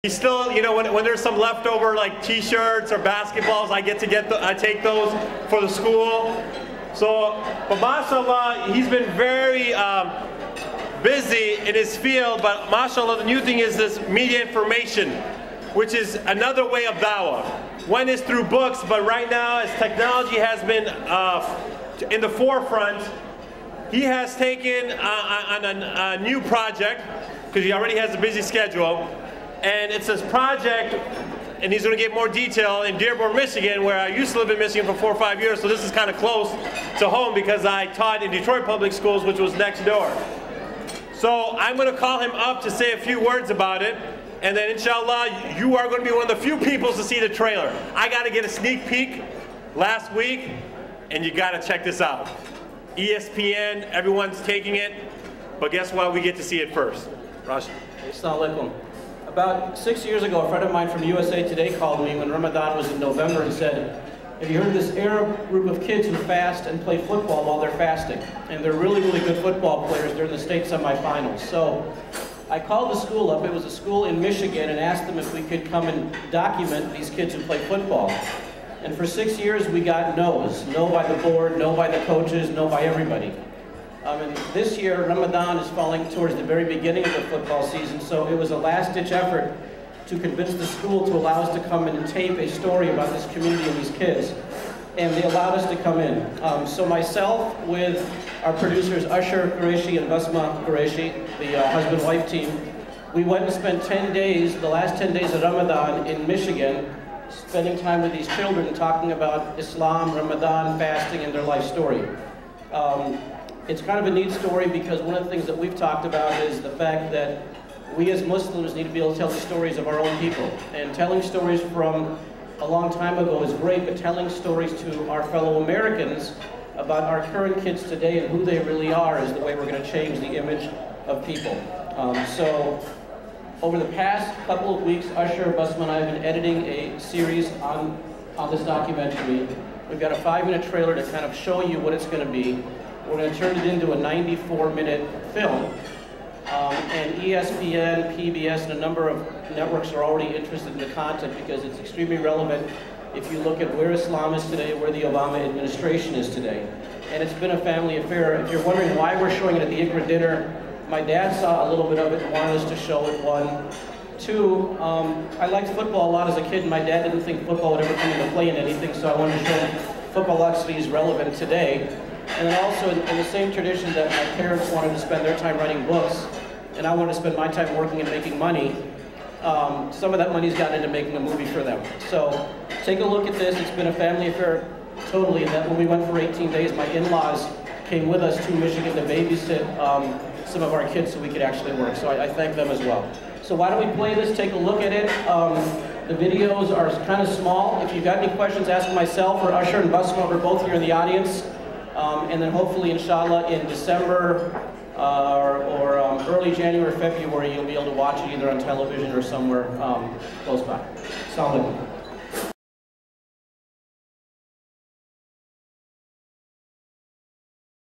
He's still, you know, when there's some leftover like T-shirts or basketballs, I take those for the school. So, but mashallah, he's been very busy in his field. But mashallah, the new thing is this media information, which is another way of dawah. One is through books, but right now, as technology has been in the forefront, he has taken on a new project because he already has a busy schedule. And it's this project, and he's going to get more detail in Dearborn, Michigan, where I used to live in Michigan for 4 or 5 years, so this is kind of close to home because I taught in Detroit Public Schools, which was next door. So I'm going to call him up to say a few words about it, and then inshallah, you are going to be one of the few people to see the trailer. I got to get a sneak peek last week, and you got to check this out. ESPN, everyone's taking it, but guess what? We get to see it first. Rashid. Assalamu alaikum. About 6 years ago, a friend of mine from USA Today called me when Ramadan was in November and said, have you heard of this Arab group of kids who fast and play football while they're fasting? And they're really, really good football players. They're in the state semifinals. So I called the school up. It was a school in Michigan, and asked them if we could come and document these kids who play football. And for 6 years, we got no's. No by the board, no by the coaches, no by everybody. And this year, Ramadan is falling towards the very beginning of the football season, so it was a last-ditch effort to convince the school to allow us to come in and tape a story about this community and these kids. And they allowed us to come in. So myself, with our producers Usher Qureshi and Basma Qureshi, the husband-wife team, we went and spent 10 days, the last 10 days of Ramadan in Michigan, spending time with these children and talking about Islam, Ramadan, fasting, and their life story. It's kind of a neat story because one of the things that we've talked about is the fact that we as Muslims need to be able to tell the stories of our own people. And telling stories from a long time ago is great, but telling stories to our fellow Americans about our current kids today and who they really are is the way we're going to change the image of people. So over the past couple of weeks, Usher, Basma, and I have been editing a series on this documentary. We've got a 5-minute trailer to kind of show you what it's going to be. We're going to turn it into a 94-minute film. And ESPN, PBS, and a number of networks are already interested in the content because it's extremely relevant if you look at where Islam is today, where the Obama administration is today. And it's been a family affair. If you're wondering why we're showing it at the IQRA dinner, my dad saw a little bit of it and wanted us to show it, one. Two, I liked football a lot as a kid, and my dad didn't think football would ever come into play in anything, so I wanted to show him football actually is relevant today. And then also in the same tradition that my parents wanted to spend their time writing books, and I wanted to spend my time working and making money, some of that money's gotten into making a movie for them. So take a look at this. It's been a family affair totally, that when we went for 18 days, my in-laws came with us to Michigan to babysit some of our kids so we could actually work. So I thank them as well. So why don't we play this, take a look at it. The videos are kind of small. If you've got any questions, ask myself or Usher and Basma. We're both here in the audience. And then hopefully, inshallah, in December or early January, February, you'll be able to watch it either on television or somewhere close by. Assalamu alaikum.